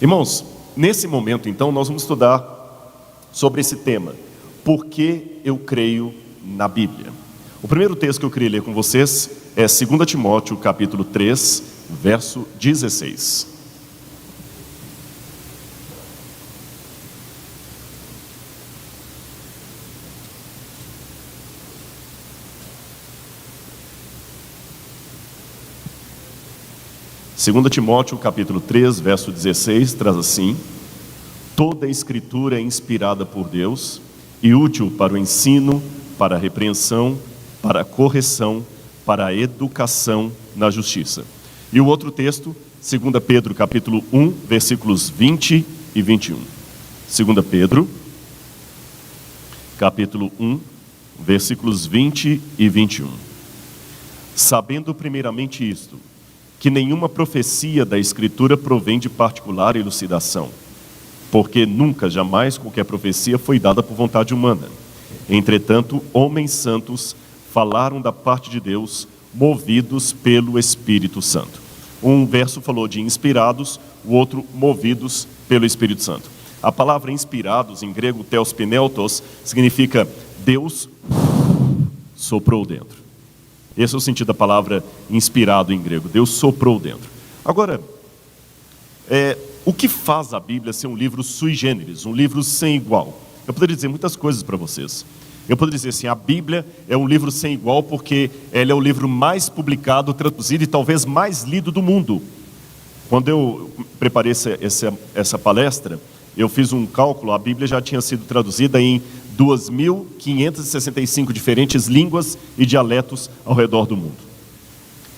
Irmãos, nesse momento então nós vamos estudar sobre esse tema: por que eu creio na Bíblia? O primeiro texto que eu queria ler com vocês é 2 Timóteo capítulo 3, verso 16. Segunda Timóteo capítulo 3, verso 16, traz assim: toda a escritura é inspirada por Deus e útil para o ensino, para a repreensão, para a correção, para a educação na justiça. E o outro texto, 2 Pedro capítulo 1, versículos 20 e 21. 2 Pedro capítulo 1, versículos 20 e 21. Sabendo primeiramente isto, que nenhuma profecia da Escritura provém de particular elucidação, porque nunca, jamais qualquer profecia foi dada por vontade humana. Entretanto, homens santos falaram da parte de Deus, movidos pelo Espírito Santo. Um verso falou de inspirados, o outro movidos pelo Espírito Santo. A palavra inspirados, em grego theos pneutos, significa Deus soprou dentro. Esse é o sentido da palavra inspirado em grego, Deus soprou dentro. Agora, o que faz a Bíblia ser um livro sui generis, um livro sem igual? Eu poderia dizer muitas coisas para vocês. Eu poderia dizer assim: a Bíblia é um livro sem igual porque ela é o livro mais publicado, traduzido e talvez mais lido do mundo. Quando eu preparei essa palestra, eu fiz um cálculo. A Bíblia já tinha sido traduzida em 2.565 diferentes línguas e dialetos ao redor do mundo.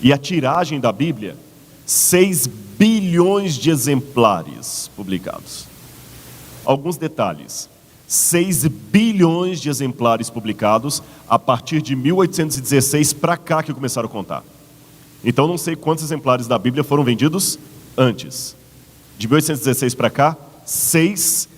E a tiragem da Bíblia, 6 bilhões de exemplares publicados. Alguns detalhes: 6 bilhões de exemplares publicados a partir de 1816 para cá que começaram a contar. Então não sei quantos exemplares da Bíblia foram vendidos antes. De 1816 para cá, 6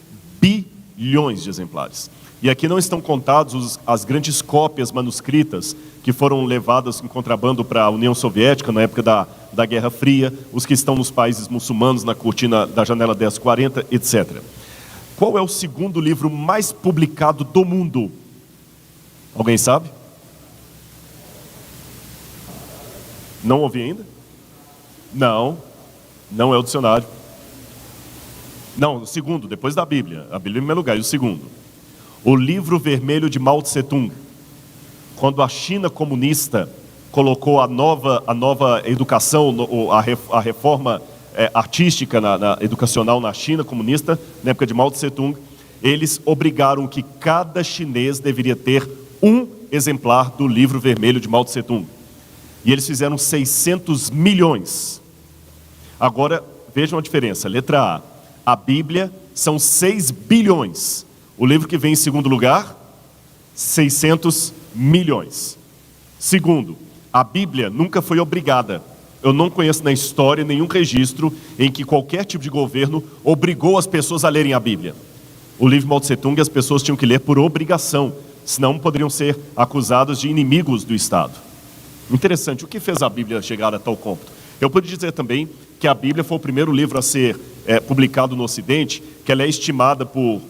bilhões de exemplares. E aqui não estão contados as grandes cópias manuscritas que foram levadas em contrabando para a União Soviética na época da Guerra Fria, os que estão nos países muçulmanos, na cortina da janela 1040, etc. Qual é o segundo livro mais publicado do mundo? Alguém sabe? Não ouvi ainda? Não é o dicionário. Não, o segundo, depois da Bíblia. A Bíblia em primeiro lugar, e o segundo: o livro vermelho de Mao Tse Tung. Quando a China comunista colocou a nova educação, a reforma artística, educacional na China comunista, na época de Mao Tse Tung, eles obrigaram que cada chinês deveria ter um exemplar do livro vermelho de Mao Tse Tung. E eles fizeram 600 milhões. Agora, vejam a diferença. Letra A Bíblia são 6 bilhões. O livro que vem em segundo lugar, 600 milhões. Segundo, a Bíblia nunca foi obrigada. Eu não conheço na história nenhum registro em que qualquer tipo de governo obrigou as pessoas a lerem a Bíblia. O livro Mao Tse Tung as pessoas tinham que ler por obrigação, senão poderiam ser acusados de inimigos do Estado. Interessante, o que fez a Bíblia chegar a tal cômputo? Eu poderia dizer também que a Bíblia foi o primeiro livro a ser publicado no Ocidente, que ela é estimada por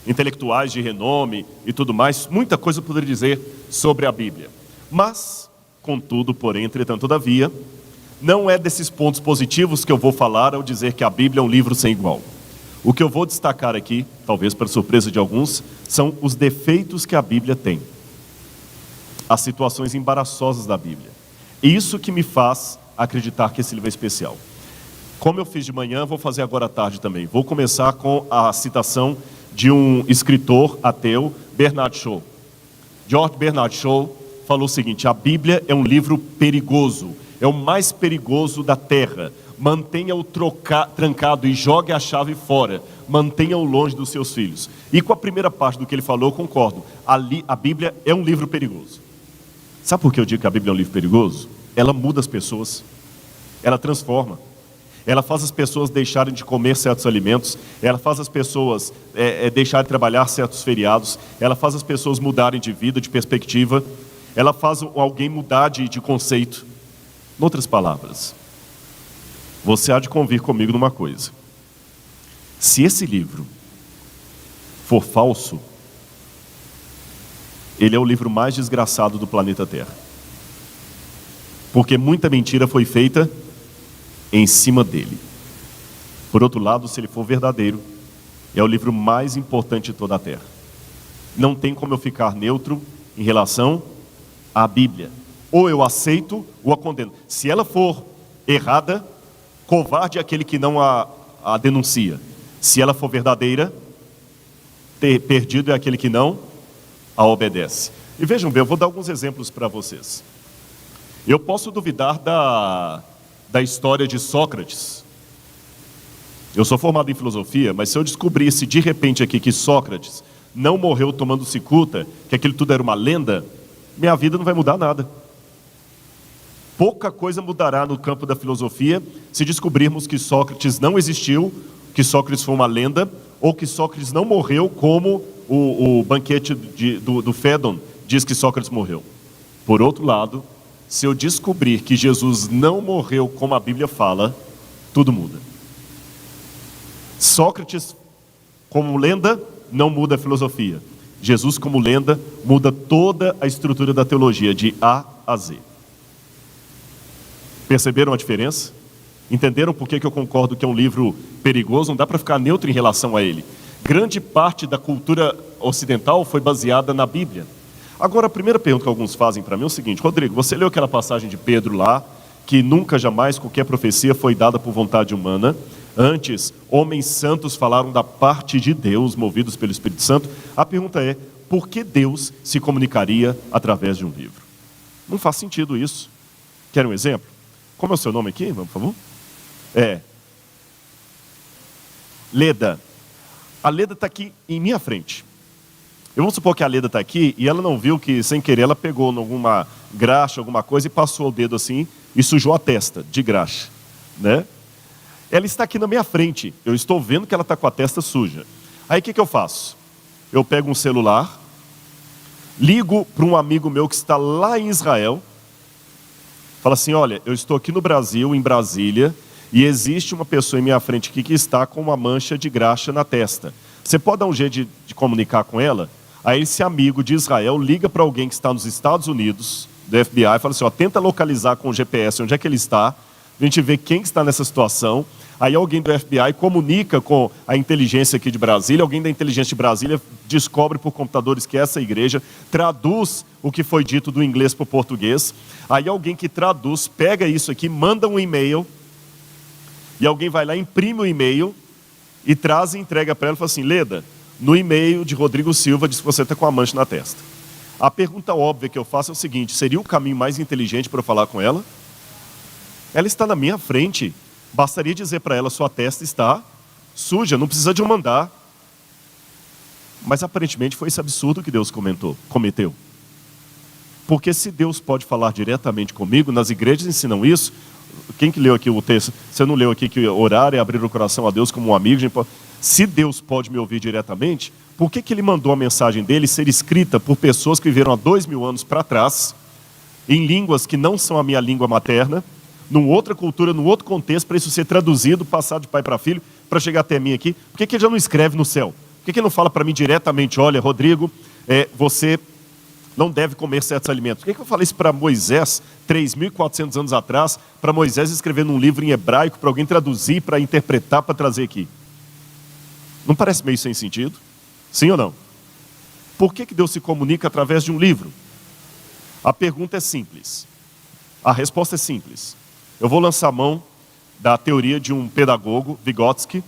intelectuais de renome e tudo mais. Muita coisa eu poderia dizer sobre a Bíblia. Mas, contudo, porém, entretanto, todavia, não é desses pontos positivos que eu vou falar ao dizer que a Bíblia é um livro sem igual. O que eu vou destacar aqui, talvez para surpresa de alguns, são os defeitos que a Bíblia tem. As situações embaraçosas da Bíblia. Isso que me faz acreditar que esse livro é especial. Como eu fiz de manhã, vou fazer agora à tarde também. Vou começar com a citação de um escritor ateu, Bernard Shaw. George Bernard Shaw falou o seguinte: a Bíblia é um livro perigoso, é o mais perigoso da terra. Mantenha-o trancado e jogue a chave fora. Mantenha-o longe dos seus filhos. E com a primeira parte do que ele falou, eu concordo. A Bíblia é um livro perigoso. Sabe por que eu digo que a Bíblia é um livro perigoso? Ela muda as pessoas. Ela transforma. Ela faz as pessoas deixarem de comer certos alimentos. Ela faz as pessoas deixarem de trabalhar certos feriados. Ela faz as pessoas mudarem de vida, de perspectiva. Ela faz alguém mudar de conceito. Em outras palavras, você há de convir comigo numa coisa: Se esse livro for falso, ele é o livro mais desgraçado do planeta Terra. Porque muita mentira foi feita em cima dele. Por outro lado, se ele for verdadeiro, é o livro mais importante de toda a Terra. Não tem como eu ficar neutro em relação à Bíblia. Ou eu aceito ou a condeno. Se ela for errada, covarde é aquele que não a denuncia. Se ela for verdadeira, perdido é aquele que não a obedece. E vejam bem, eu vou dar alguns exemplos para vocês. Eu posso duvidar da história de Sócrates. Eu sou formado em filosofia, mas se eu descobrisse de repente aqui que Sócrates não morreu tomando cicuta, que aquilo tudo era uma lenda, minha vida não vai mudar nada. Pouca coisa mudará no campo da filosofia se descobrirmos que Sócrates não existiu, que Sócrates foi uma lenda, ou que Sócrates não morreu como o banquete do Fédon diz que Sócrates morreu. Por outro lado, se eu descobrir que Jesus não morreu como a Bíblia fala, tudo muda. Sócrates como lenda não muda a filosofia. Jesus como lenda muda toda a estrutura da teologia de A a Z. Perceberam a diferença? Entenderam por que eu concordo que é um livro perigoso? Não dá para ficar neutro em relação a ele. Grande parte da cultura ocidental foi baseada na Bíblia. Agora, a primeira pergunta que alguns fazem para mim é o seguinte: Rodrigo, você leu aquela passagem de Pedro lá, que nunca jamais qualquer profecia foi dada por vontade humana. Antes, homens santos falaram da parte de Deus, movidos pelo Espírito Santo. A pergunta é, por que Deus se comunicaria através de um livro? Não faz sentido isso. Quer um exemplo? Como é o seu nome aqui, por favor? Leda. A Leda está aqui em minha frente. Eu vou supor que a Leda está aqui e ela não viu que, sem querer, ela pegou em alguma graxa, alguma coisa e passou o dedo assim e sujou a testa de graxa, né? Ela está aqui na minha frente, eu estou vendo que ela está com a testa suja. Aí o que eu faço? Eu pego um celular, ligo para um amigo meu que está lá em Israel, falo assim: olha, eu estou aqui no Brasil, em Brasília, e existe uma pessoa em minha frente aqui que está com uma mancha de graxa na testa. Você pode dar um jeito de comunicar com ela? Aí esse amigo de Israel liga para alguém que está nos Estados Unidos, do FBI, e fala assim: ó, tenta localizar com o GPS onde é que ele está, a gente vê quem está nessa situação. Aí alguém do FBI comunica com a inteligência aqui de Brasília, alguém da inteligência de Brasília descobre por computadores que essa igreja traduz o que foi dito do inglês para o português. Aí alguém que traduz, pega isso aqui, manda um e-mail, e alguém vai lá, imprime o e-mail, e traz e entrega para ela e fala assim: Leda, no e-mail de Rodrigo Silva diz que você está com a mancha na testa. A pergunta óbvia que eu faço é o seguinte: seria o caminho mais inteligente para eu falar com ela? Ela está na minha frente, bastaria dizer para ela: sua testa está suja, não precisa de eu mandar. Mas aparentemente foi esse absurdo que Deus cometeu. Porque se Deus pode falar diretamente comigo, nas igrejas ensinam isso. Quem que leu aqui o texto? Você não leu aqui que orar é abrir o coração a Deus como um amigo? Se Deus pode me ouvir diretamente, por que Ele mandou a mensagem dele ser escrita por pessoas que viveram há 2000 anos para trás, em línguas que não são a minha língua materna, numa outra cultura, num outro contexto, para isso ser traduzido, passado de pai para filho, para chegar até mim aqui? Por que Ele já não escreve no céu? Por que Ele não fala para mim diretamente: olha, Rodrigo, você não deve comer certos alimentos? Por que eu falei isso para Moisés, 3.400 anos atrás, para Moisés escrever num livro em hebraico, para alguém traduzir, para interpretar, para trazer aqui? Não parece meio sem sentido? Sim ou não? Por que Deus se comunica através de um livro? A pergunta é simples. A resposta é simples. Eu vou lançar a mão da teoria de um pedagogo, Vygotsky.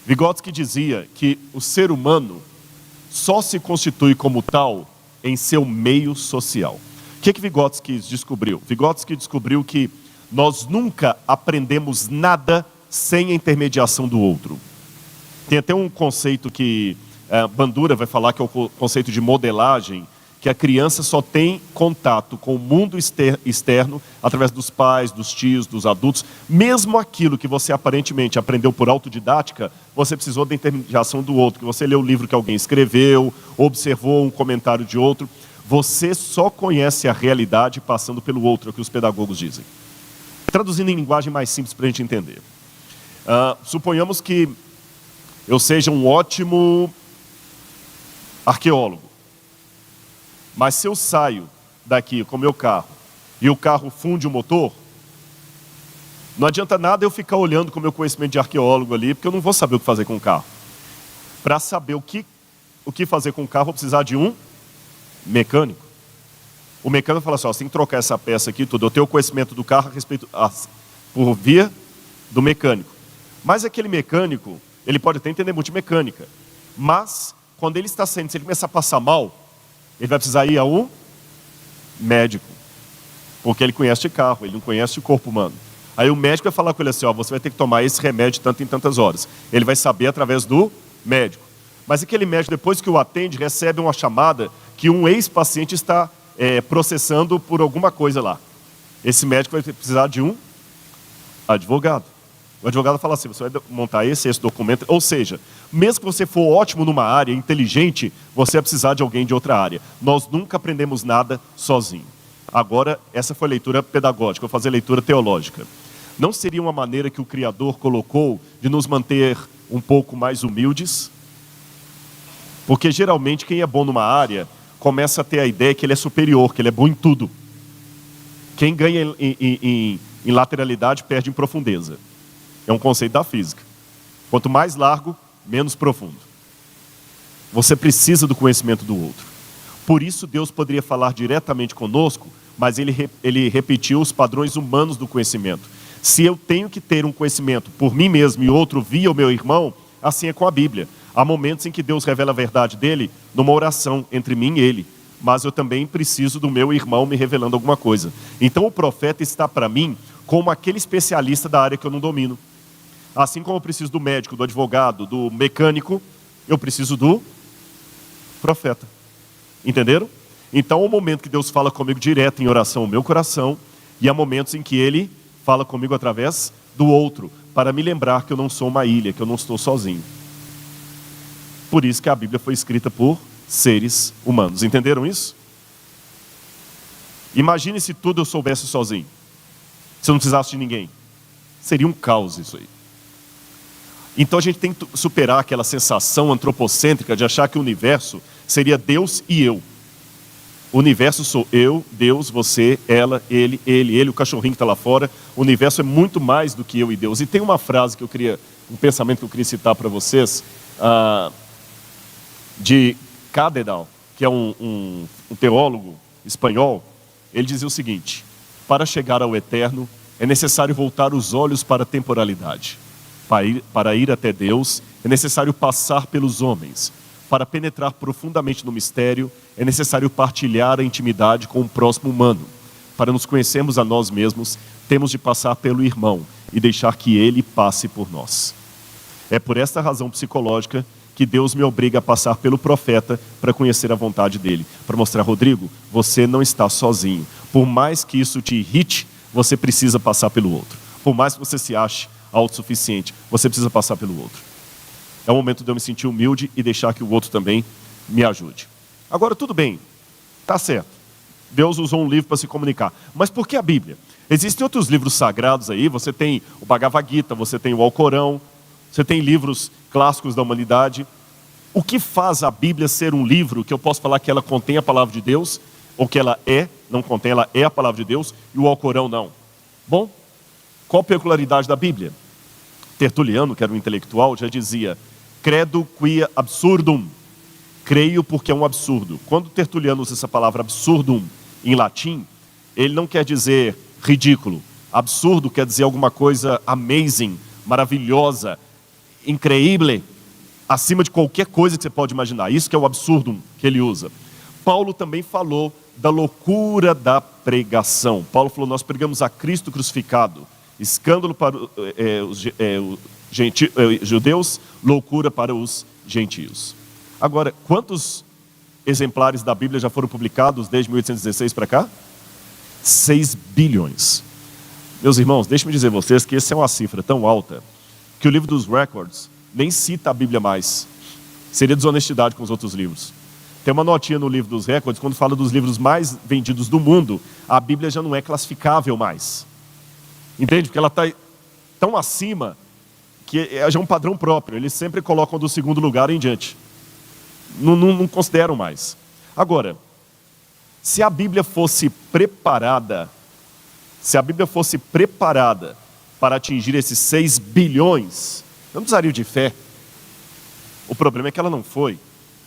Vygotsky dizia que o ser humano só se constitui como tal em seu meio social. O que Vygotsky descobriu? Vygotsky descobriu que nós nunca aprendemos nada sem a intermediação do outro. Tem até um conceito que Bandura vai falar, que é o conceito de modelagem, que a criança só tem contato com o mundo externo através dos pais, dos tios, dos adultos. Mesmo aquilo que você aparentemente aprendeu por autodidática, você precisou da intermediação do outro, que você leu o livro que alguém escreveu, observou um comentário de outro. Você só conhece a realidade passando pelo outro, é o que os pedagogos dizem. Traduzindo em linguagem mais simples para a gente entender. Suponhamos que eu seja um ótimo arqueólogo. Mas se eu saio daqui com o meu carro e o carro funde o motor, não adianta nada eu ficar olhando com o meu conhecimento de arqueólogo ali, porque eu não vou saber o que fazer com o carro. Para saber o que fazer com o carro, eu vou precisar de um mecânico. O mecânico fala assim, ó, você tem que trocar essa peça aqui, tudo. Eu tenho o conhecimento do carro por via do mecânico. Mas aquele mecânico, ele pode até entender multimecânica. Mas, quando ele está saindo, se ele começar a passar mal, ele vai precisar ir a um médico. Porque ele conhece de carro, ele não conhece o corpo humano. Aí o médico vai falar com ele assim, ó, você vai ter que tomar esse remédio tanto em tantas horas. Ele vai saber através do médico. Mas aquele médico, depois que o atende, recebe uma chamada que um ex-paciente está processando por alguma coisa lá. Esse médico vai precisar de um advogado. O advogado fala assim, você vai montar esse documento. Ou seja, mesmo que você for ótimo numa área, inteligente, você vai precisar de alguém de outra área. Nós nunca aprendemos nada sozinho. Agora, essa foi a leitura pedagógica, eu vou fazer a leitura teológica. Não seria uma maneira que o Criador colocou de nos manter um pouco mais humildes? Porque geralmente quem é bom numa área começa a ter a ideia que ele é superior, que ele é bom em tudo. Quem ganha em lateralidade perde em profundeza. É um conceito da física. Quanto mais largo, menos profundo. Você precisa do conhecimento do outro. Por isso Deus poderia falar diretamente conosco, mas ele repetiu os padrões humanos do conhecimento. Se eu tenho que ter um conhecimento por mim mesmo e outro via o meu irmão, assim é com a Bíblia. Há momentos em que Deus revela a verdade dele numa oração entre mim e ele. Mas eu também preciso do meu irmão me revelando alguma coisa. Então o profeta está para mim como aquele especialista da área que eu não domino. Assim como eu preciso do médico, do advogado, do mecânico, eu preciso do profeta. Entenderam? Então, o momento que Deus fala comigo direto em oração, o meu coração, e há momentos em que Ele fala comigo através do outro, para me lembrar que eu não sou uma ilha, que eu não estou sozinho. Por isso que a Bíblia foi escrita por seres humanos. Entenderam isso? Imagine se tudo eu soubesse sozinho. Se eu não precisasse de ninguém. Seria um caos isso aí. Então a gente tem que superar aquela sensação antropocêntrica de achar que o universo seria Deus e eu. O universo sou eu, Deus, você, ela, ele, o cachorrinho que está lá fora. O universo é muito mais do que eu e Deus. E tem uma frase que um pensamento que eu queria citar para vocês, de Cadedal, que é um teólogo espanhol. Ele dizia o seguinte: para chegar ao eterno é necessário voltar os olhos para a temporalidade. Para ir até Deus é necessário passar pelos homens. Para penetrar profundamente no mistério, é necessário partilhar a intimidade com o próximo humano. Para nos conhecermos a nós mesmos, temos de passar pelo irmão e deixar que ele passe por nós. É por esta razão psicológica que Deus me obriga a passar pelo profeta para conhecer a vontade dele. Para mostrar, Rodrigo, você não está sozinho. Por mais que isso te irrite, você precisa passar pelo outro. Por mais que você se ache autossuficiente, você precisa passar pelo outro. É o momento de eu me sentir humilde e deixar que o outro também me ajude. Agora, tudo bem, está certo. Deus usou um livro para se comunicar. Mas por que a Bíblia? Existem outros livros sagrados aí, você tem o Bhagavad Gita, você tem o Alcorão, você tem livros clássicos da humanidade. O que faz a Bíblia ser um livro que eu posso falar que ela contém a palavra de Deus, ou que ela não contém, ela é a palavra de Deus, e o Alcorão não? Bom, qual a peculiaridade da Bíblia? Tertuliano, que era um intelectual, já dizia: credo quia absurdum. Creio porque é um absurdo. Quando Tertuliano usa essa palavra absurdum em latim, ele não quer dizer ridículo. Absurdo quer dizer alguma coisa amazing, maravilhosa, increíble, acima de qualquer coisa que você pode imaginar. Isso que é o absurdum que ele usa. Paulo também falou da loucura da pregação. Paulo falou: nós pregamos a Cristo crucificado, escândalo para os judeus, loucura para os gentios. Agora, quantos exemplares da Bíblia já foram publicados desde 1816 para cá? 6 bilhões. Meus irmãos, deixe-me dizer a vocês que essa é uma cifra tão alta que o livro dos Records nem cita a Bíblia mais. Seria desonestidade com os outros livros. Tem uma notinha no livro dos Records, quando fala dos livros mais vendidos do mundo, a Bíblia já não é classificável mais. Entende? Porque ela está tão acima que já é um padrão próprio. Eles sempre colocam do segundo lugar em diante. Não consideram mais. Agora, se a Bíblia fosse preparada para atingir esses 6 bilhões, não precisaria de fé. O problema é que ela não foi.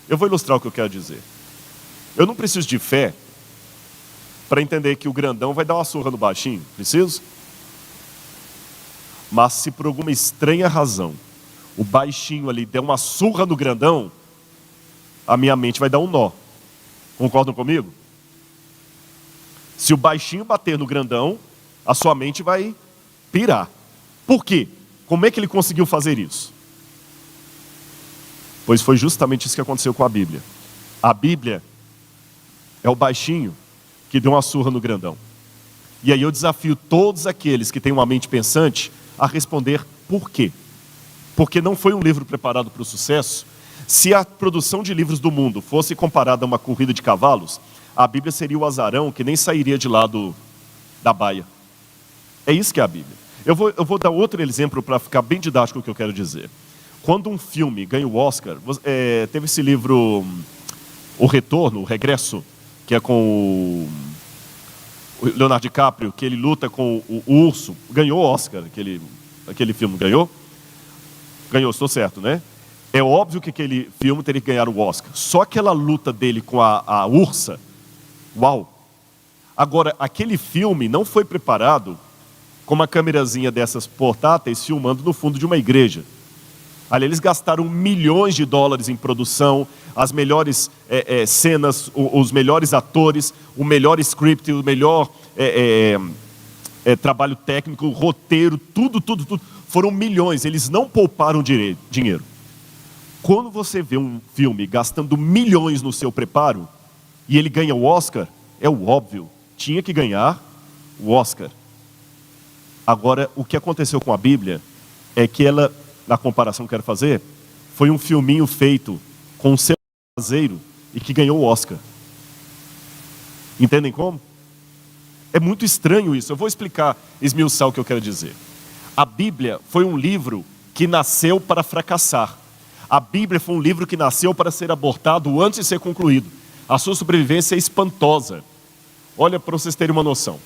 Eu vou ilustrar o que eu quero dizer. Eu não preciso de fé para entender que o grandão vai dar uma surra no baixinho. Preciso? Mas se por alguma estranha razão o baixinho ali der uma surra no grandão, a minha mente vai dar um nó. Concordam comigo? Se o baixinho bater no grandão, a sua mente vai pirar. Por quê? Como é que ele conseguiu fazer isso? Pois foi justamente isso que aconteceu com a Bíblia. A Bíblia é o baixinho que deu uma surra no grandão. E aí eu desafio todos aqueles que têm uma mente pensante a responder por quê. Porque não foi um livro preparado para o sucesso. Se a produção de livros do mundo fosse comparada a uma corrida de cavalos, a Bíblia seria o azarão que nem sairia de lá da baia. É isso que é a Bíblia. Eu vou dar outro exemplo para ficar bem didático o que eu quero dizer. Quando um filme ganha o Oscar, teve esse livro, O Retorno, O Regresso, que é com o Leonardo DiCaprio, que ele luta com o urso. Ganhou o Oscar, aquele filme ganhou? Ganhou, estou certo, né? É óbvio que aquele filme teria que ganhar o Oscar. Só aquela luta dele com a ursa, uau! Agora, aquele filme não foi preparado com uma câmerazinha dessas portáteis filmando no fundo de uma igreja. Ali eles gastaram milhões de dólares em produção, as melhores cenas, os melhores atores, o melhor script, o melhor trabalho técnico, roteiro, tudo. Foram milhões, eles não pouparam dinheiro. Quando você vê um filme gastando milhões no seu preparo, e ele ganha o Oscar, é o óbvio, tinha que ganhar o Oscar. Agora, o que aconteceu com a Bíblia é que ela, na comparação que eu quero fazer, foi um filminho feito com um celular caseiro e que ganhou o Oscar. Entendem como? É muito estranho isso. Eu vou esmiuçar o que eu quero dizer. A Bíblia foi um livro que nasceu para fracassar. A Bíblia foi um livro que nasceu para ser abortado antes de ser concluído. A sua sobrevivência é espantosa. Olha, para vocês terem uma noção.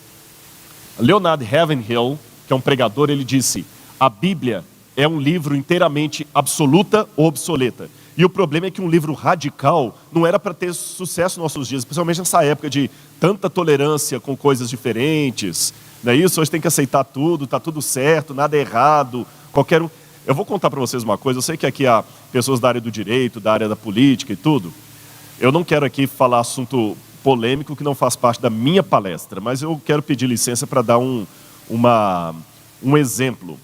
Leonard Ravenhill, que é um pregador, ele disse: a Bíblia é um livro inteiramente absoluta ou obsoleta. E o problema é que um livro radical não era para ter sucesso nos nossos dias, principalmente nessa época de tanta tolerância com coisas diferentes. Não é isso? Hoje tem que aceitar tudo, está tudo certo, nada é errado. Qualquer um. Eu vou contar para vocês uma coisa. Eu sei que aqui há pessoas da área do direito, da área da política e tudo. Eu não quero aqui falar assunto polêmico que não faz parte da minha palestra, mas eu quero pedir licença para dar um exemplo.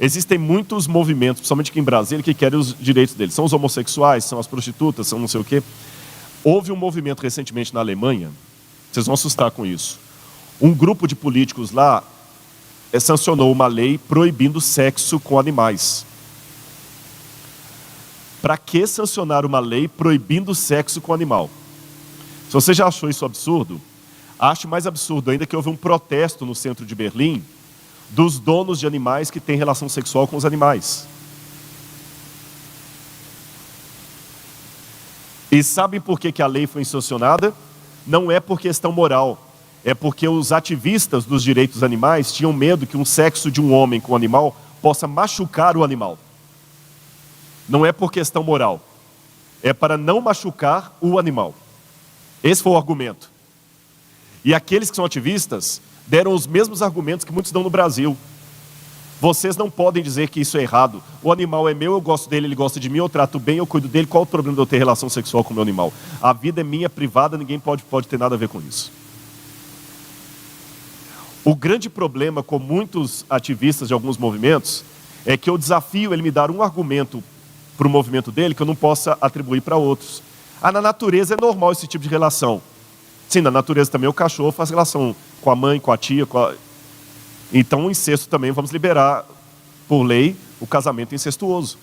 Existem muitos movimentos, principalmente aqui em Brasília, que querem os direitos deles. São os homossexuais, são as prostitutas, são não sei o quê. Houve um movimento recentemente na Alemanha, vocês vão assustar com isso. Um grupo de políticos lá sancionou uma lei proibindo sexo com animais. Para que sancionar uma lei proibindo sexo com animal? Se você já achou isso absurdo, acho mais absurdo ainda que houve um protesto no centro de Berlim dos donos de animais que têm relação sexual com os animais. E sabem por que a lei foi sancionada? Não é por questão moral, é porque os ativistas dos direitos animais tinham medo que um sexo de um homem com um animal possa machucar o animal. Não é por questão moral, é para não machucar o animal. Esse foi o argumento. E aqueles que são ativistas deram os mesmos argumentos que muitos dão no Brasil. Vocês não podem dizer que isso é errado. O animal é meu, eu gosto dele, ele gosta de mim, eu trato bem, eu cuido dele. Qual o problema de eu ter relação sexual com o meu animal? A vida é minha, privada, ninguém pode ter nada a ver com isso. O grande problema com muitos ativistas de alguns movimentos é que eu desafio ele me dar um argumento para o movimento dele que eu não possa atribuir para outros. Na natureza é normal esse tipo de relação. Sim, na natureza também o cachorro faz relação com a mãe, com a tia, Então o incesto também, vamos liberar por lei o casamento incestuoso.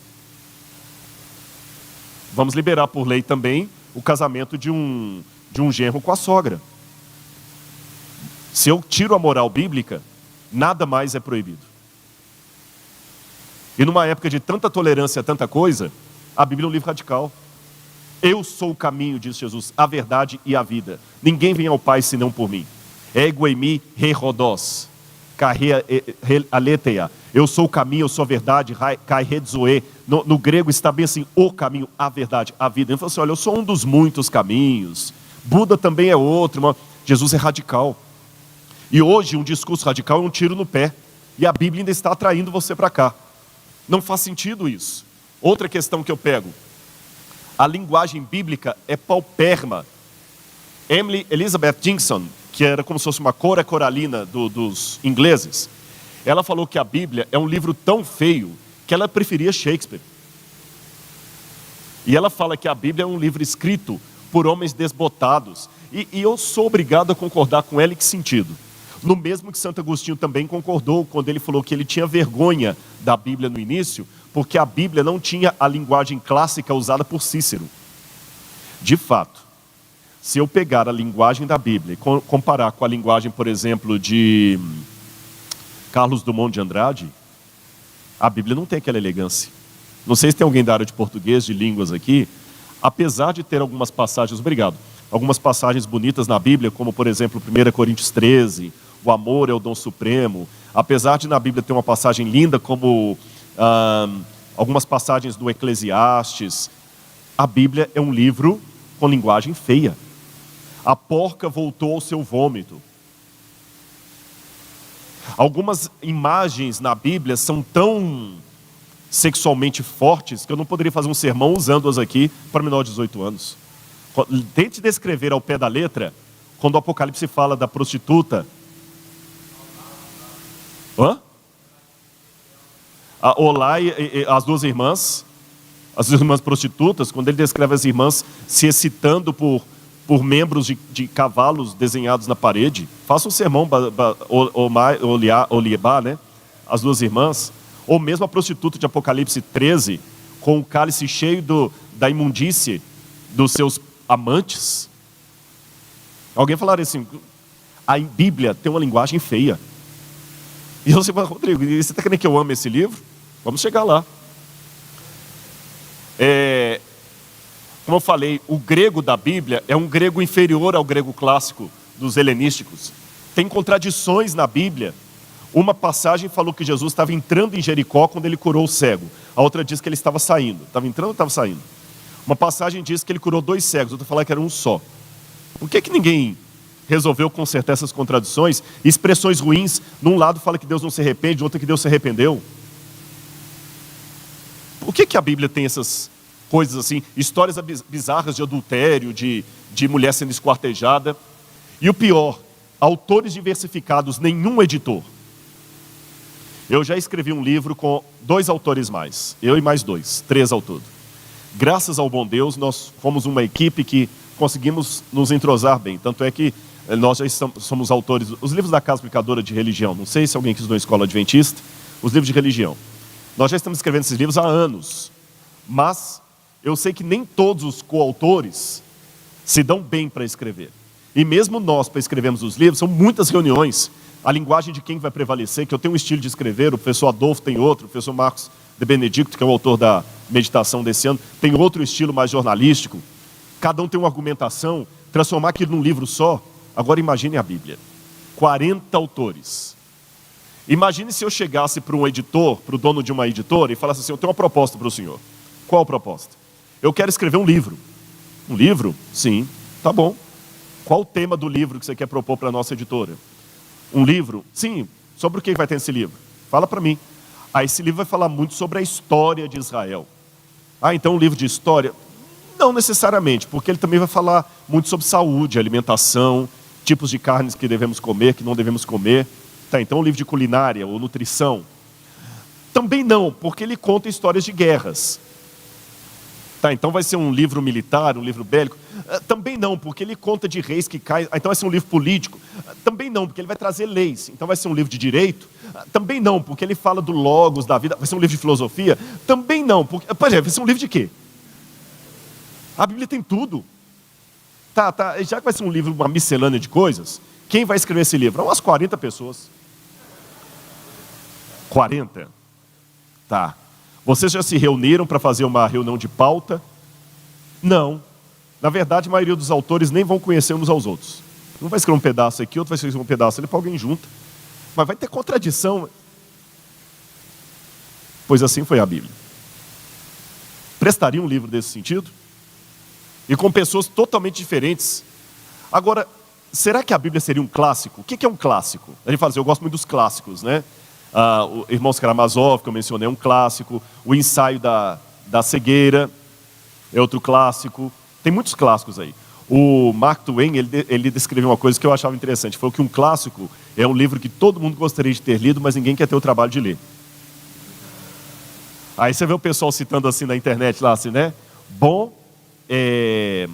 Vamos liberar por lei também o casamento de um genro com a sogra. Se eu tiro a moral bíblica, nada mais é proibido. E numa época de tanta tolerância, tanta coisa, a Bíblia é um livro radical. Eu sou o caminho, diz Jesus, a verdade e a vida. Ninguém vem ao Pai senão por mim. Ego eimi rei rodós, aletheia. Eu sou o caminho, eu sou a verdade, kai redzoe. No grego está bem assim, o caminho, a verdade, a vida. Ele falou assim, olha, eu sou um dos muitos caminhos. Buda também é outro, mas Jesus é radical. E hoje um discurso radical é um tiro no pé. E a Bíblia ainda está atraindo você para cá. Não faz sentido isso. Outra questão que eu pego. A linguagem bíblica é paupérrima. Emily Elizabeth Dickinson, que era como se fosse uma cora coralina dos ingleses, ela falou que a Bíblia é um livro tão feio que ela preferia Shakespeare. E ela fala que a Bíblia é um livro escrito por homens desbotados. E eu sou obrigado a concordar com ela em que sentido? No mesmo que Santo Agostinho também concordou, quando ele falou que ele tinha vergonha da Bíblia no início, porque a Bíblia não tinha a linguagem clássica usada por Cícero. De fato, se eu pegar a linguagem da Bíblia e comparar com a linguagem, por exemplo, de Carlos Drummond de Andrade, a Bíblia não tem aquela elegância. Não sei se tem alguém da área de português, de línguas aqui, apesar de ter algumas passagens, algumas passagens bonitas na Bíblia, como por exemplo 1 Coríntios 13, o amor é o dom supremo, apesar de na Bíblia ter uma passagem linda como algumas passagens do Eclesiastes, a Bíblia é um livro com linguagem feia. A porca voltou ao seu vômito. Algumas imagens na Bíblia são tão sexualmente fortes que eu não poderia fazer um sermão usando-as aqui para menor de 18 anos. Tente descrever ao pé da letra, quando o Apocalipse fala da prostituta. Olá, as duas irmãs prostitutas, quando ele descreve as irmãs se excitando por membros de cavalos desenhados na parede. Faça um sermão, Oliabá, né? As duas irmãs. Ou mesmo a prostituta de Apocalipse 13, com o cálice cheio da imundície dos seus amantes. Alguém falaria assim, a Bíblia tem uma linguagem feia. E você fala, Rodrigo, você está querendo que eu ame esse livro? Vamos chegar lá. Como eu falei, o grego da Bíblia é um grego inferior ao grego clássico dos helenísticos. Tem contradições na Bíblia. Uma passagem falou que Jesus estava entrando em Jericó quando ele curou o cego. A outra diz que ele estava saindo. Estava entrando ou estava saindo? Uma passagem diz que ele curou 2 cegos, outra fala que era um só. Por que ninguém resolveu consertar essas contradições? Expressões ruins, num lado fala que Deus não se arrepende, no outro que Deus se arrependeu. Por que a Bíblia tem essas coisas assim, histórias bizarras de adultério, de mulher sendo esquartejada? E o pior, autores diversificados, nenhum editor. Eu já escrevi um livro com 2 autores mais, eu e mais 2, 3 ao todo. Graças ao bom Deus, nós fomos uma equipe que conseguimos nos entrosar bem. Tanto é que nós já somos autores, os livros da Casa Aplicadora de Religião, não sei se alguém aqui estudou em escola adventista, os livros de religião. Nós já estamos escrevendo esses livros há anos, mas eu sei que nem todos os coautores se dão bem para escrever. E mesmo nós, para escrevermos os livros, são muitas reuniões. A linguagem de quem vai prevalecer, que eu tenho um estilo de escrever, o professor Adolfo tem outro, o professor Marcos de Benedicto, que é o autor da meditação desse ano, tem outro estilo mais jornalístico. Cada um tem uma argumentação, transformar aquilo num livro só. Agora imagine a Bíblia, 40 autores. Imagine se eu chegasse para um editor, para o dono de uma editora, e falasse assim, eu tenho uma proposta para o senhor. Qual a proposta? Eu quero escrever um livro. Um livro? Sim, tá bom. Qual o tema do livro que você quer propor para a nossa editora? Um livro? Sim. Sobre o que vai ter nesse livro? Fala para mim. Esse livro vai falar muito sobre a história de Israel. Então um livro de história? Não necessariamente, porque ele também vai falar muito sobre saúde, alimentação, tipos de carnes que devemos comer, que não devemos comer. Então um livro de culinária ou nutrição? Também não, porque ele conta histórias de guerras. Então vai ser um livro militar, um livro bélico? Também não, porque ele conta de reis que caem. Então vai ser um livro político? Também não, porque ele vai trazer leis. Então vai ser um livro de direito? Também não, porque ele fala do logos da vida. Vai ser um livro de filosofia? Também não, porque... vai ser um livro de quê? A Bíblia tem tudo. Já que vai ser um livro, uma miscelânea de coisas, quem vai escrever esse livro? Umas 40 pessoas. 40? Vocês já se reuniram para fazer uma reunião de pauta? Não. Na verdade, a maioria dos autores nem vão conhecer uns aos outros. Um vai escrever um pedaço aqui, outro vai escrever um pedaço ali, para alguém junta. Mas vai ter contradição. Pois assim foi a Bíblia. Prestaria um livro desse sentido? E com pessoas totalmente diferentes. Agora, será que a Bíblia seria um clássico? O que é um clássico? A gente fala assim, eu gosto muito dos clássicos, né? O Irmãos Karamazov, que eu mencionei, é um clássico. O Ensaio da Cegueira é outro clássico. Tem muitos clássicos aí. O Mark Twain, ele descreveu uma coisa que eu achava interessante. Ele falou que um clássico é um livro que todo mundo gostaria de ter lido, mas ninguém quer ter o trabalho de ler. Aí você vê o pessoal citando assim na internet, lá assim, né? Bom é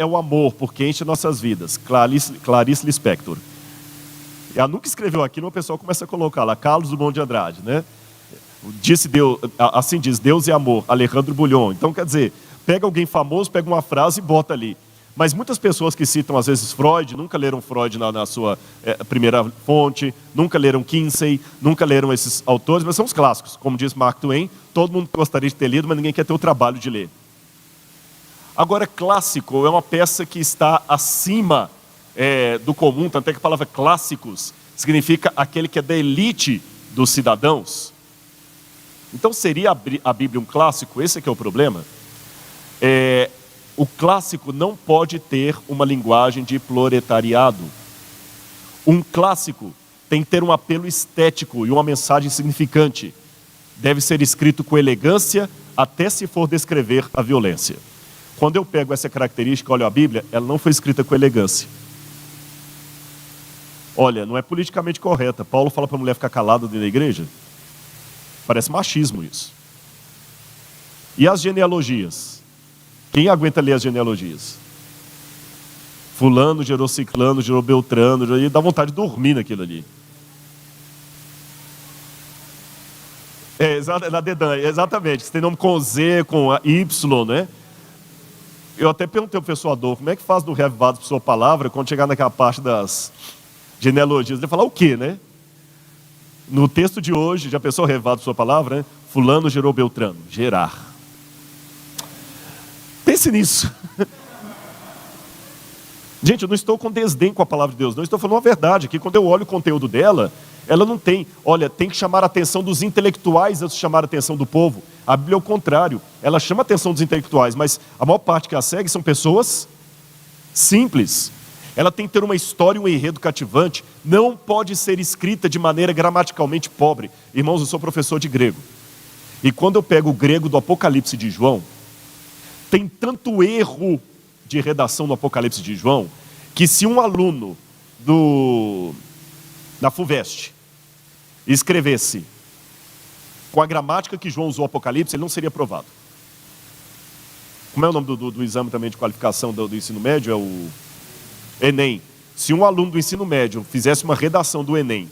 o amor, porque enche nossas vidas. Clarice Lispector. Ela nunca escreveu aquilo, mas o pessoal começa a colocar lá, Carlos Drummond de Andrade, né? Disse Deus, assim diz, Deus é amor, Alejandro Bullion. Então, quer dizer, pega alguém famoso, pega uma frase e bota ali. Mas muitas pessoas que citam, às vezes, Freud, nunca leram Freud na sua primeira fonte, nunca leram Kinsey, nunca leram esses autores, mas são os clássicos. Como diz Mark Twain, todo mundo gostaria de ter lido, mas ninguém quer ter o trabalho de ler. Agora, clássico é uma peça que está acima do comum, tanto é que a palavra clássicos significa aquele que é da elite dos cidadãos. Então, seria a Bíblia um clássico? Esse é que é o problema. O clássico não pode ter uma linguagem de proletariado. Um clássico tem que ter um apelo estético e uma mensagem significante. Deve ser escrito com elegância, até se for descrever a violência. Quando eu pego essa característica, olho a Bíblia, ela não foi escrita com elegância. Olha, não é politicamente correta. Paulo fala para a mulher ficar calada dentro da igreja. Parece machismo isso. E as genealogias? Quem aguenta ler as genealogias? Fulano gerou ciclano, gerou beltrano, e dá vontade de dormir naquilo ali. Na Dedan, exatamente. Você tem nome com Z, com Y, né? Eu até perguntei ao professor Adolfo, como é que faz no Reavivados por sua palavra, quando chegar naquela parte das genealogias? Ele falar o quê, né? No texto de hoje, já pensou Reavivado por sua palavra, né? Fulano gerou beltrano. Gerar. Pense nisso. Gente, eu não estou com desdém com a palavra de Deus, não estou falando a verdade, que quando eu olho o conteúdo dela, ela não tem, olha, tem que chamar a atenção dos intelectuais antes de chamar a atenção do povo. A Bíblia é o contrário, ela chama a atenção dos intelectuais, mas a maior parte que a segue são pessoas simples. Ela tem que ter uma história e um enredo cativante, não pode ser escrita de maneira gramaticalmente pobre. Irmãos, eu sou professor de grego, e quando eu pego o grego do Apocalipse de João, tem tanto erro de redação no Apocalipse de João, que se um aluno da FUVEST escrevesse com a gramática que João usou no Apocalipse, ele não seria aprovado. Como é o nome do exame também de qualificação do ensino médio? É o Enem. Se um aluno do ensino médio fizesse uma redação do Enem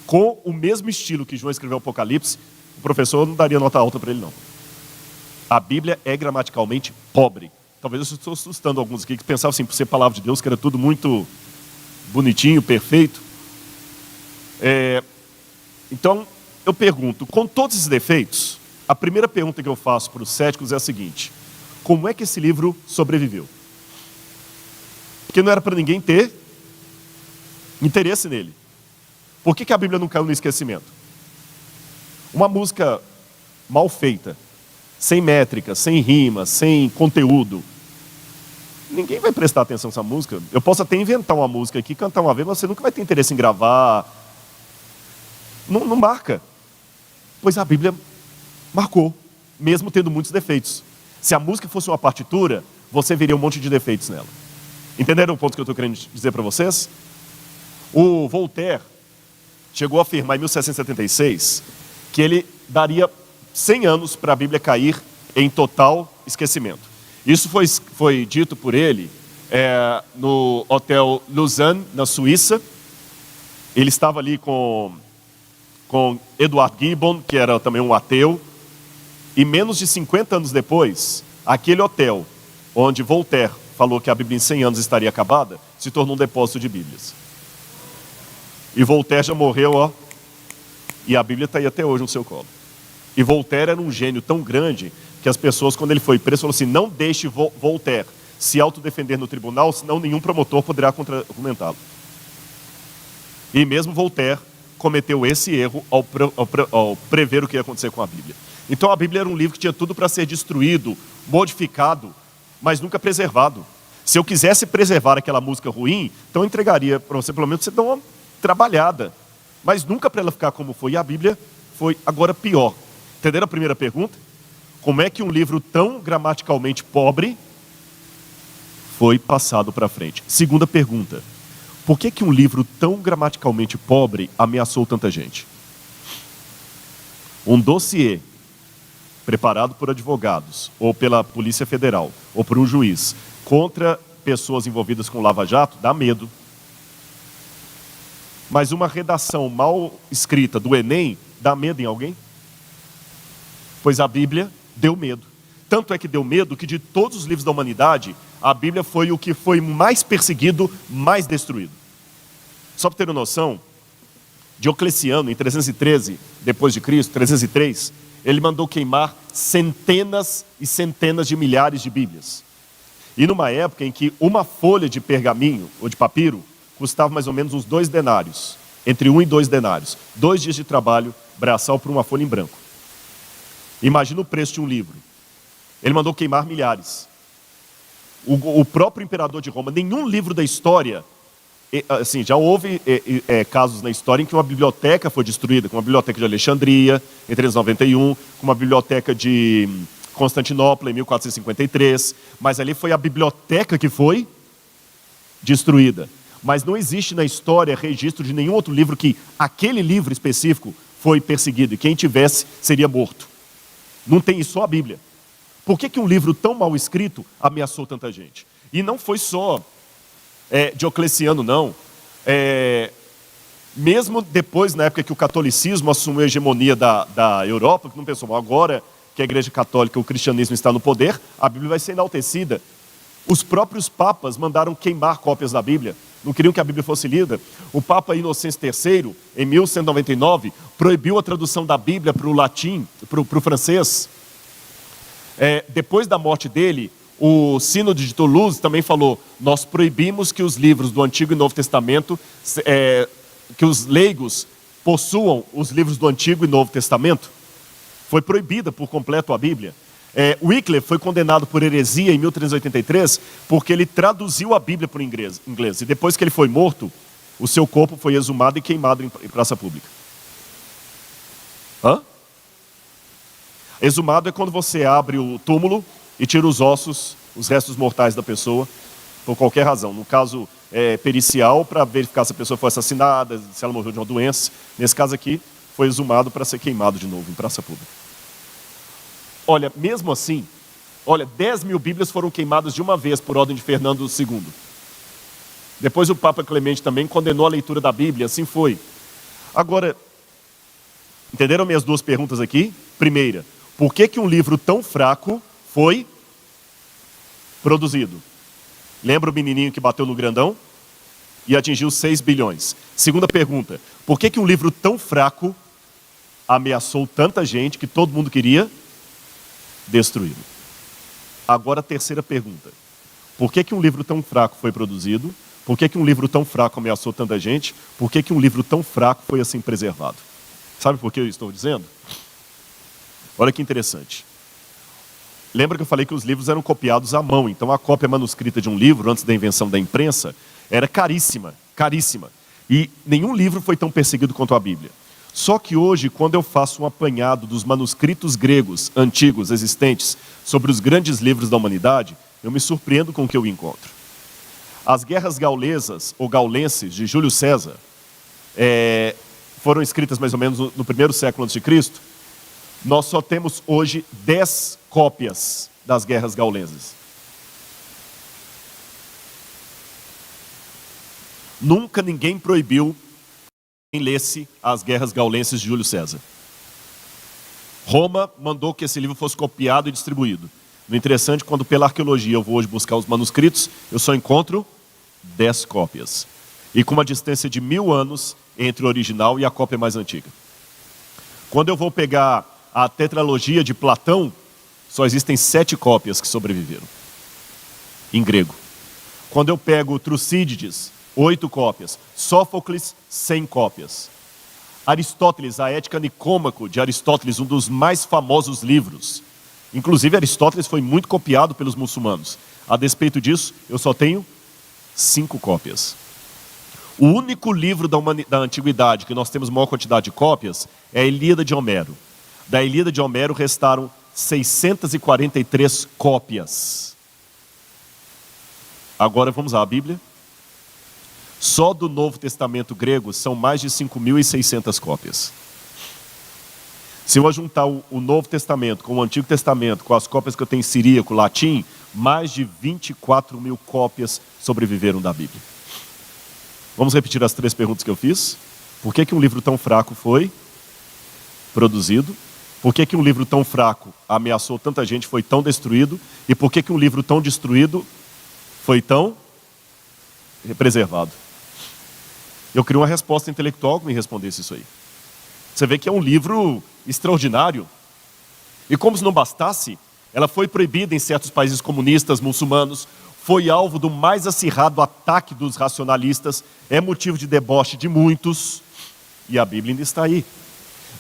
com o mesmo estilo que João escreveu no Apocalipse, o professor não daria nota alta para ele, não. A Bíblia é gramaticalmente pobre. Talvez eu estou assustando alguns aqui que pensavam assim, por ser palavra de Deus, que era tudo muito bonitinho, perfeito. Então, eu pergunto, com todos esses defeitos, a primeira pergunta que eu faço para os céticos é a seguinte: como é que esse livro sobreviveu? Porque não era para ninguém ter interesse nele. Por que a Bíblia não caiu no esquecimento? Uma música mal feita, sem métrica, sem rima, sem conteúdo, ninguém vai prestar atenção nessa música. Eu posso até inventar uma música aqui, cantar uma vez, mas você nunca vai ter interesse em gravar. Não marca. Pois a Bíblia marcou, mesmo tendo muitos defeitos. Se a música fosse uma partitura, você veria um monte de defeitos nela. Entenderam o ponto que eu estou querendo dizer para vocês? O Voltaire chegou a afirmar em 1776 que ele daria 100 anos para a Bíblia cair em total esquecimento. Isso foi dito por ele no Hotel Lausanne, na Suíça. Ele estava ali com Edward Gibbon, que era também um ateu. E menos de 50 anos depois, aquele hotel onde Voltaire falou que a Bíblia em 100 anos estaria acabada, se tornou um depósito de Bíblias. E Voltaire já morreu, e a Bíblia está aí até hoje no seu colo. E Voltaire era um gênio tão grande que as pessoas, quando ele foi preso, falaram assim: não deixe Voltaire se autodefender no tribunal, senão nenhum promotor poderá contra-argumentá-lo. E mesmo Voltaire cometeu esse erro ao prever o que ia acontecer com a Bíblia. Então a Bíblia era um livro que tinha tudo para ser destruído, modificado, mas nunca preservado. Se eu quisesse preservar aquela música ruim, então eu entregaria para você, pelo menos você dá uma trabalhada. Mas nunca para ela ficar como foi. E a Bíblia foi agora pior. Entenderam a primeira pergunta? Como é que um livro tão gramaticalmente pobre foi passado para frente? Segunda pergunta: por que um livro tão gramaticalmente pobre ameaçou tanta gente? Um dossiê preparado por advogados, ou pela Polícia Federal, ou por um juiz, contra pessoas envolvidas com Lava Jato, dá medo. Mas uma redação mal escrita do Enem, dá medo em alguém? Pois a Bíblia deu medo. Tanto é que deu medo que de todos os livros da humanidade, a Bíblia foi o que foi mais perseguido, mais destruído. Só para ter uma noção, Diocleciano, em 313 depois de Cristo, 303, ele mandou queimar centenas e centenas de milhares de Bíblias. E numa época em que uma folha de pergaminho ou de papiro custava mais ou menos uns 2 denários, entre 1 e 2 denários, 2 dias de trabalho braçal por uma folha em branco. Imagina o preço de um livro. Ele mandou queimar milhares. O próprio imperador de Roma, nenhum livro da história, assim, já houve casos na história em que uma biblioteca foi destruída, como a biblioteca de Alexandria, em 391, como a biblioteca de Constantinopla, em 1453, mas ali foi a biblioteca que foi destruída. Mas não existe na história registro de nenhum outro livro que aquele livro específico foi perseguido, e quem tivesse seria morto. Não tem isso, só a Bíblia. Por que um livro tão mal escrito ameaçou tanta gente? E não foi só Diocleciano, não. Mesmo depois, na época que o catolicismo assumiu a hegemonia da Europa, que não pensou, agora que a Igreja Católica, o cristianismo está no poder, a Bíblia vai ser enaltecida. Os próprios papas mandaram queimar cópias da Bíblia. Não queriam que a Bíblia fosse lida. O Papa Inocêncio III, em 1199, proibiu a tradução da Bíblia para o latim, para o francês. Depois da morte dele, o Sínodo de Toulouse também falou: nós proibimos que os livros do Antigo e Novo Testamento, que os leigos possuam os livros do Antigo e Novo Testamento. Foi proibida por completo a Bíblia. Wycliffe foi condenado por heresia em 1383 porque ele traduziu a Bíblia para o inglês. E depois que ele foi morto, o seu corpo foi exumado e queimado em praça pública. Exumado é quando você abre o túmulo e tira os ossos, os restos mortais da pessoa, por qualquer razão. No caso pericial, para verificar se a pessoa foi assassinada, se ela morreu de uma doença. Nesse caso aqui, foi exumado para ser queimado de novo em praça pública. Olha, mesmo assim, 10 mil Bíblias foram queimadas de uma vez por ordem de Fernando II. Depois o Papa Clemente também condenou a leitura da Bíblia, assim foi. Agora, entenderam minhas duas perguntas aqui? Primeira, por que um livro tão fraco foi produzido? Lembra o menininho que bateu no grandão e atingiu 6 bilhões? Segunda pergunta, por que um livro tão fraco ameaçou tanta gente que todo mundo queria destruí-lo? Agora a terceira pergunta, por que um livro tão fraco foi produzido? Por que um livro tão fraco ameaçou tanta gente? Por que um livro tão fraco foi assim preservado? Sabe por que eu estou dizendo? Olha que interessante. Lembra que eu falei que os livros eram copiados à mão, então a cópia manuscrita de um livro, antes da invenção da imprensa, era caríssima, caríssima. E nenhum livro foi tão perseguido quanto a Bíblia. Só que hoje, quando eu faço um apanhado dos manuscritos gregos antigos existentes sobre os grandes livros da humanidade, eu me surpreendo com o que eu encontro. As guerras gaulesas ou gaulenses de Júlio César foram escritas mais ou menos no primeiro século a.C. Nós só temos hoje 10 cópias das guerras gaulesas. Nunca ninguém proibiu quem lesse as guerras gaulenses de Júlio César. Roma mandou que esse livro fosse copiado e distribuído. No interessante, quando pela arqueologia eu vou hoje buscar os manuscritos, eu só encontro 10 cópias. E com uma distância de 1000 anos entre o original e a cópia mais antiga. Quando eu vou pegar a tetralogia de Platão, só existem 7 cópias que sobreviveram, em grego. Quando eu pego Tucídides, 8 cópias. Sófocles, 100 cópias. Aristóteles, a Ética Nicômaco de Aristóteles, um dos mais famosos livros. Inclusive, Aristóteles foi muito copiado pelos muçulmanos. A despeito disso, eu só tenho 5 cópias. O único livro da Antiguidade que nós temos maior quantidade de cópias é a Ilíada de Homero. Da Ilíada de Homero restaram 643 cópias. Agora vamos à Bíblia. Só do Novo Testamento grego são mais de 5.600 cópias. Se eu juntar o Novo Testamento com o Antigo Testamento, com as cópias que eu tenho em siríaco, latim, mais de 24.000 cópias sobreviveram da Bíblia. Vamos repetir as 3 perguntas que eu fiz? Por que um livro tão fraco foi produzido? Por que um livro tão fraco ameaçou tanta gente, foi tão destruído? E por que um livro tão destruído foi tão preservado? Eu queria uma resposta intelectual que me respondesse isso aí. Você vê que é um livro extraordinário. E como se não bastasse, ela foi proibida em certos países comunistas, muçulmanos, foi alvo do mais acirrado ataque dos racionalistas, é motivo de deboche de muitos, e a Bíblia ainda está aí.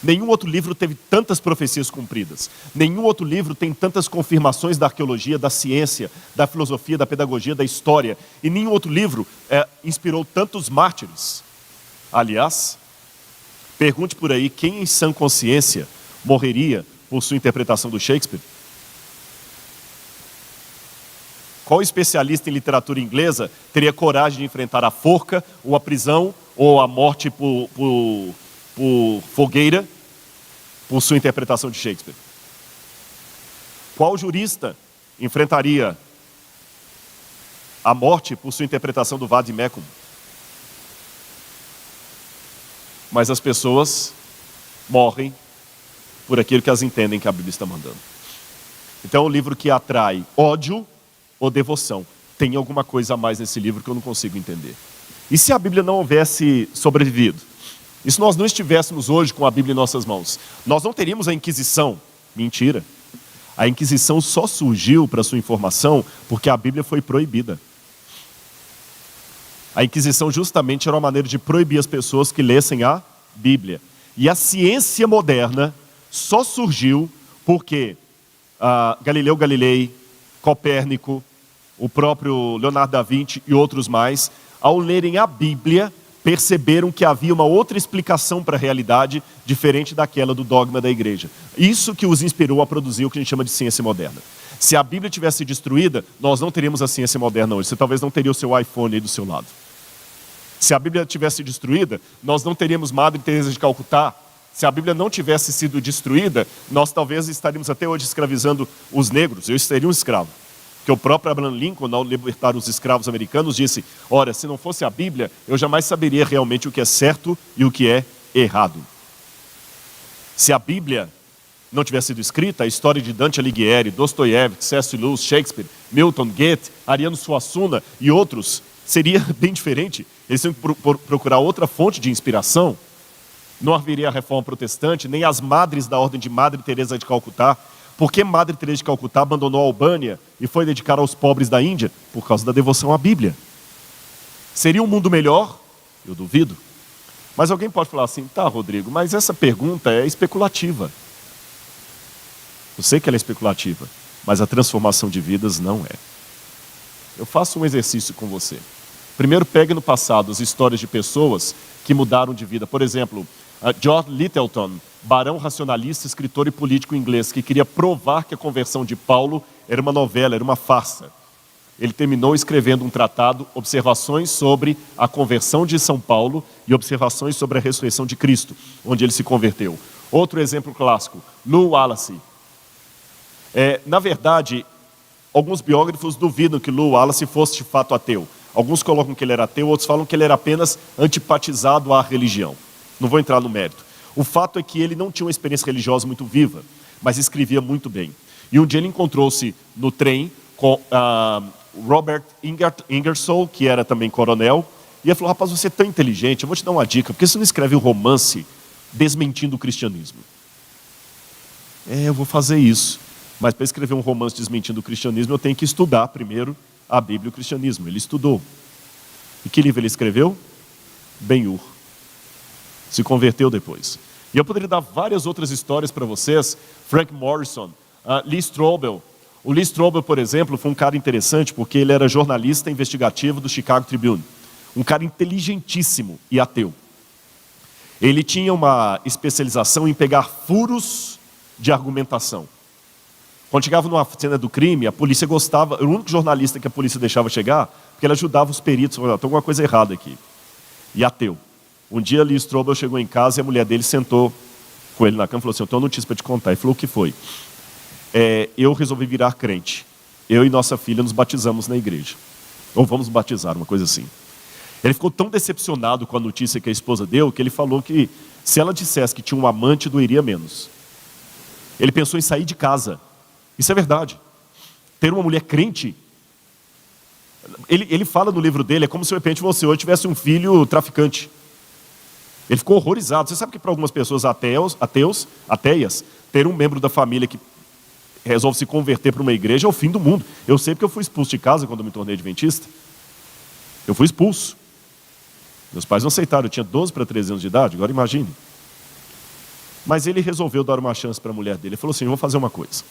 Nenhum outro livro teve tantas profecias cumpridas. Nenhum outro livro tem tantas confirmações da arqueologia, da ciência, da filosofia, da pedagogia, da história. E nenhum outro livro inspirou tantos mártires. Aliás, pergunte por aí quem em sã consciência morreria por sua interpretação do Shakespeare. Qual especialista em literatura inglesa teria coragem de enfrentar a forca, ou a prisão, ou a morte por fogueira, por sua interpretação de Shakespeare? Qual jurista enfrentaria a morte por sua interpretação do Vade-Mecum? Mas as pessoas morrem por aquilo que elas entendem que a Bíblia está mandando. Então é um livro que atrai ódio ou devoção. Tem alguma coisa a mais nesse livro que eu não consigo entender. E se a Bíblia não houvesse sobrevivido? E se nós não estivéssemos hoje com a Bíblia em nossas mãos? Nós não teríamos a Inquisição. Mentira. A Inquisição só surgiu, para sua informação, porque a Bíblia foi proibida. A Inquisição justamente era uma maneira de proibir as pessoas que lessem a Bíblia. E a ciência moderna só surgiu porque Galileu Galilei, Copérnico, o próprio Leonardo da Vinci e outros mais, ao lerem a Bíblia, perceberam que havia uma outra explicação para a realidade diferente daquela do dogma da igreja. Isso que os inspirou a produzir o que a gente chama de ciência moderna. Se a Bíblia tivesse destruída, nós não teríamos a ciência moderna hoje. Você talvez não teria o seu iPhone aí do seu lado. Se a Bíblia tivesse destruída, nós não teríamos Madre Teresa de Calcutá. Se a Bíblia não tivesse sido destruída, nós talvez estaríamos até hoje escravizando os negros. Eu seria um escravo. Porque o próprio Abraham Lincoln, ao libertar os escravos americanos, disse: ora, se não fosse a Bíblia, eu jamais saberia realmente o que é certo e o que é errado. Se a Bíblia não tivesse sido escrita, a história de Dante Alighieri, Dostoiévski, C.S. Lewis, Shakespeare, Milton, Goethe, Ariano Suassuna e outros seria bem diferente. Eles tinham que procurar outra fonte de inspiração. Não haveria a reforma protestante, nem as madres da ordem de Madre Teresa de Calcutá. Por que Madre Teresa de Calcutá abandonou a Albânia e foi dedicar aos pobres da Índia? Por causa da devoção à Bíblia. Seria um mundo melhor? Eu duvido. Mas alguém pode falar assim: tá, Rodrigo, mas essa pergunta é especulativa. Eu sei que ela é especulativa, mas a transformação de vidas não é. Eu faço um exercício com você. Primeiro, pegue no passado as histórias de pessoas que mudaram de vida. Por exemplo, George Lyttelton, barão racionalista, escritor e político inglês, que queria provar que a conversão de Paulo era uma novela, era uma farsa. Ele terminou escrevendo um tratado, Observações sobre a conversão de São Paulo e Observações sobre a ressurreição de Cristo, onde ele se converteu. Outro exemplo clássico, Lew Wallace. Na verdade, alguns biógrafos duvidam que Lew Wallace fosse de fato ateu. Alguns colocam que ele era ateu, outros falam que ele era apenas antipatizado à religião. Não vou entrar no mérito. O fato é que ele não tinha uma experiência religiosa muito viva, mas escrevia muito bem. E um dia ele encontrou-se no trem com Robert Ingersoll, que era também coronel, e ele falou: rapaz, você é tão inteligente, eu vou te dar uma dica, por que você não escreve um romance desmentindo o cristianismo? eu vou fazer isso. Mas para escrever um romance desmentindo o cristianismo, eu tenho que estudar primeiro a Bíblia e o cristianismo. Ele estudou. E que livro ele escreveu? Ben-Hur. Se converteu depois. E eu poderia dar várias outras histórias para vocês. Frank Morrison, Lee Strobel. O Lee Strobel, por exemplo, foi um cara interessante porque ele era jornalista investigativo do Chicago Tribune. Um cara inteligentíssimo e ateu. Ele tinha uma especialização em pegar furos de argumentação. Quando chegava numa cena do crime, a polícia gostava, era o único jornalista que a polícia deixava chegar, porque ele ajudava os peritos, falava, tem alguma coisa errada aqui. E ateu. Um dia Lee Strobel chegou em casa e a mulher dele sentou com ele na cama e falou assim, eu tenho uma notícia para te contar. Ele falou, o que foi? Eu resolvi virar crente. Eu e nossa filha nos batizamos na igreja. Ou vamos batizar, uma coisa assim. Ele ficou tão decepcionado com a notícia que a esposa deu, que ele falou que se ela dissesse que tinha um amante, doeria menos. Ele pensou em sair de casa. Isso é verdade. Ter uma mulher crente, ele fala no livro dele, é como se de repente você hoje tivesse um filho traficante. Ele ficou horrorizado. Você sabe que para algumas pessoas ateias, ter um membro da família que resolve se converter para uma igreja é o fim do mundo. Eu sei porque eu fui expulso de casa quando eu me tornei adventista. Eu fui expulso. Meus pais não aceitaram, eu tinha 12 para 13 anos de idade, agora imagine. Mas ele resolveu dar uma chance para a mulher dele. Ele falou assim, eu vou fazer uma coisa.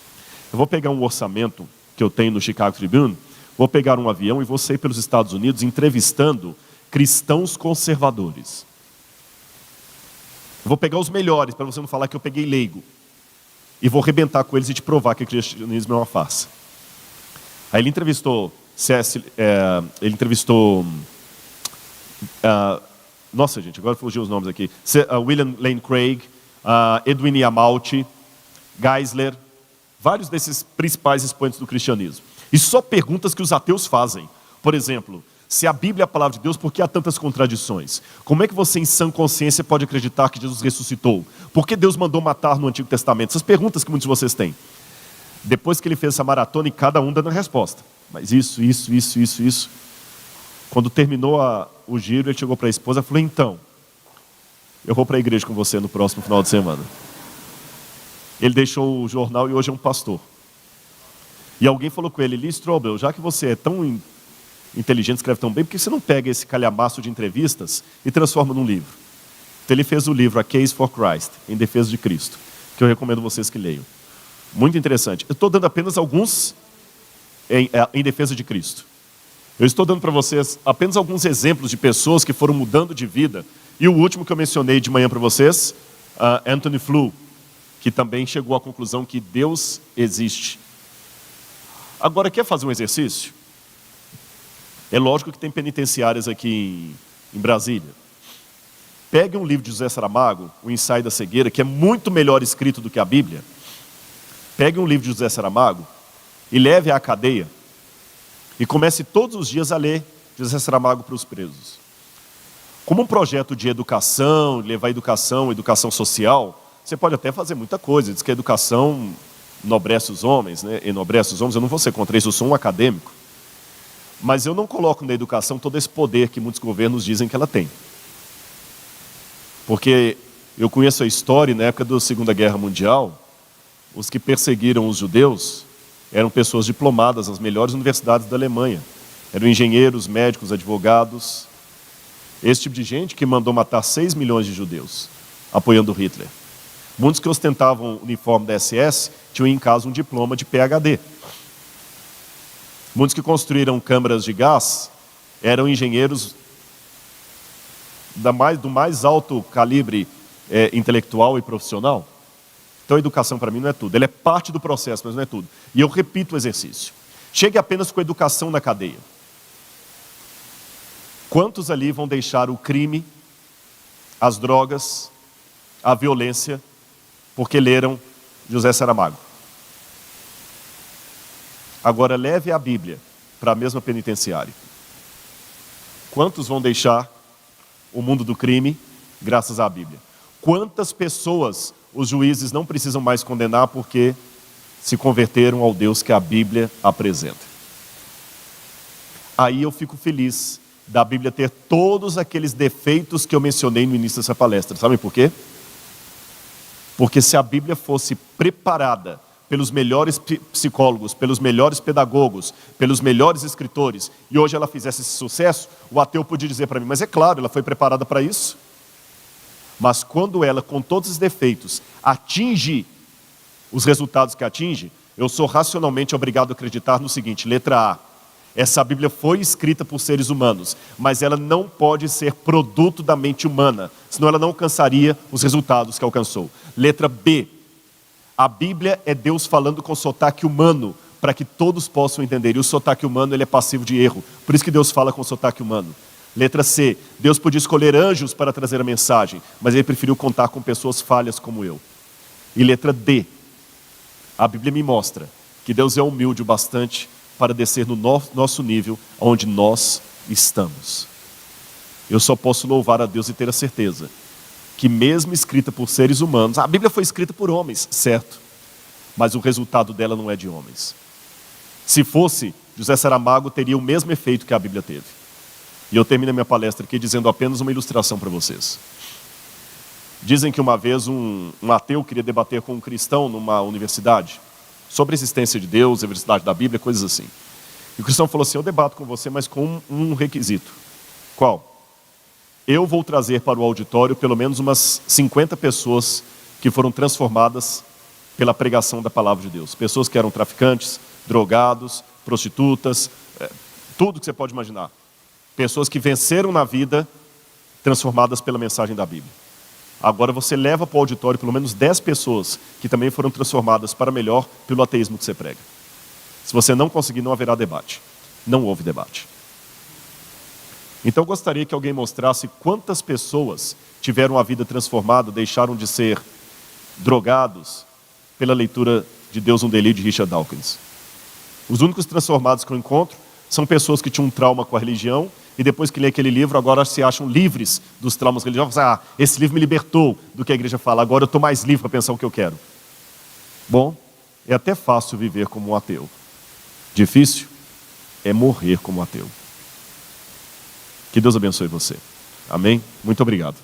Eu vou pegar um orçamento que eu tenho no Chicago Tribune, vou pegar um avião e vou sair pelos Estados Unidos entrevistando cristãos conservadores. Eu vou pegar os melhores, para você não falar que eu peguei leigo. E vou arrebentar com eles e te provar que o cristianismo é uma farsa. Aí ele entrevistou nossa gente, agora fugiu os nomes aqui. William Lane Craig, Edwin Yamalti, Geisler, vários desses principais expoentes do cristianismo. E só perguntas que os ateus fazem. Por exemplo, se a Bíblia é a palavra de Deus, por que há tantas contradições? Como é que você, em sã consciência, pode acreditar que Jesus ressuscitou? Por que Deus mandou matar no Antigo Testamento? Essas perguntas que muitos de vocês têm. Depois que ele fez essa maratona, e cada um dando a resposta. Mas isso. Quando terminou o giro, ele chegou para a esposa e falou, então, eu vou para a igreja com você no próximo final de semana. Ele deixou o jornal e hoje é um pastor. E alguém falou com ele, Lee Strobel, já que você é tão inteligente, escreve tão bem, por que você não pega esse calhamaço de entrevistas e transforma num livro? Então ele fez o livro A Case for Christ, em defesa de Cristo, que eu recomendo vocês que leiam. Muito interessante. Eu estou dando apenas alguns em defesa de Cristo. Eu estou dando para vocês apenas alguns exemplos de pessoas que foram mudando de vida. E o último que eu mencionei de manhã para vocês, Anthony Flew, que também chegou à conclusão que Deus existe. Agora, quer fazer um exercício? É lógico que tem penitenciárias aqui em Brasília. Pegue um livro de José Saramago, O Ensaio da Cegueira, que é muito melhor escrito do que a Bíblia. Pegue um livro de José Saramago e leve à cadeia e comece todos os dias a ler José Saramago para os presos. Como um projeto de educação, levar educação social, você pode até fazer muita coisa. Diz que a educação enobrece os homens, né? Enobrece os homens, eu não vou ser contra isso, eu sou um acadêmico. Mas eu não coloco na educação todo esse poder que muitos governos dizem que ela tem. Porque eu conheço a história, na época da Segunda Guerra Mundial, os que perseguiram os judeus eram pessoas diplomadas nas melhores universidades da Alemanha. Eram engenheiros, médicos, advogados. Esse tipo de gente que mandou matar 6 milhões de judeus, apoiando Hitler. Muitos que ostentavam o uniforme da SS tinham em casa um diploma de PhD. Muitos que construíram câmaras de gás eram engenheiros do mais alto calibre intelectual e profissional. Então a educação para mim não é tudo. Ela é parte do processo, mas não é tudo. E eu repito o exercício. Chegue apenas com a educação na cadeia. Quantos ali vão deixar o crime, as drogas, a violência, porque leram José Saramago? Agora leve a Bíblia para a mesma penitenciária. Quantos vão deixar o mundo do crime graças à Bíblia? Quantas pessoas os juízes não precisam mais condenar porque se converteram ao Deus que a Bíblia apresenta? Aí eu fico feliz da Bíblia ter todos aqueles defeitos que eu mencionei no início dessa palestra. Sabem por quê? Porque se a Bíblia fosse preparada pelos melhores psicólogos, pelos melhores pedagogos, pelos melhores escritores, e hoje ela fizesse esse sucesso, o ateu podia dizer para mim, mas é claro, ela foi preparada para isso. Mas quando ela, com todos os defeitos, atinge os resultados que atinge, eu sou racionalmente obrigado a acreditar no seguinte: letra A, essa Bíblia foi escrita por seres humanos, mas ela não pode ser produto da mente humana, senão ela não alcançaria os resultados que alcançou. Letra B, a Bíblia é Deus falando com sotaque humano, para que todos possam entender, e o sotaque humano ele é passivo de erro, por isso que Deus fala com sotaque humano. Letra C, Deus podia escolher anjos para trazer a mensagem, mas ele preferiu contar com pessoas falhas como eu. E letra D, a Bíblia me mostra que Deus é humilde o bastante para descer no nosso nível, onde nós estamos. Eu só posso louvar a Deus e ter a certeza que mesmo escrita por seres humanos, a Bíblia foi escrita por homens, certo, mas o resultado dela não é de homens. Se fosse, José Saramago teria o mesmo efeito que a Bíblia teve. E eu termino a minha palestra aqui dizendo apenas uma ilustração para vocês. Dizem que uma vez um ateu queria debater com um cristão numa universidade sobre a existência de Deus, a veracidade da Bíblia, coisas assim. E o cristão falou assim: eu debato com você, mas com um requisito. Qual? Eu vou trazer para o auditório pelo menos umas 50 pessoas que foram transformadas pela pregação da palavra de Deus. Pessoas que eram traficantes, drogados, prostitutas, tudo que você pode imaginar. Pessoas que venceram na vida, transformadas pela mensagem da Bíblia. Agora você leva para o auditório pelo menos 10 pessoas que também foram transformadas para melhor pelo ateísmo que você prega. Se você não conseguir, não haverá debate. Não houve debate. Então eu gostaria que alguém mostrasse quantas pessoas tiveram a vida transformada, deixaram de ser drogados pela leitura de Deus um Delírio de Richard Dawkins. Os únicos transformados que eu encontro são pessoas que tinham um trauma com a religião e depois que lê aquele livro, agora se acham livres dos traumas religiosos. Ah, esse livro me libertou do que a igreja fala, agora eu estou mais livre para pensar o que eu quero. Bom, é até fácil viver como um ateu. Difícil é morrer como ateu. Que Deus abençoe você. Amém? Muito obrigado.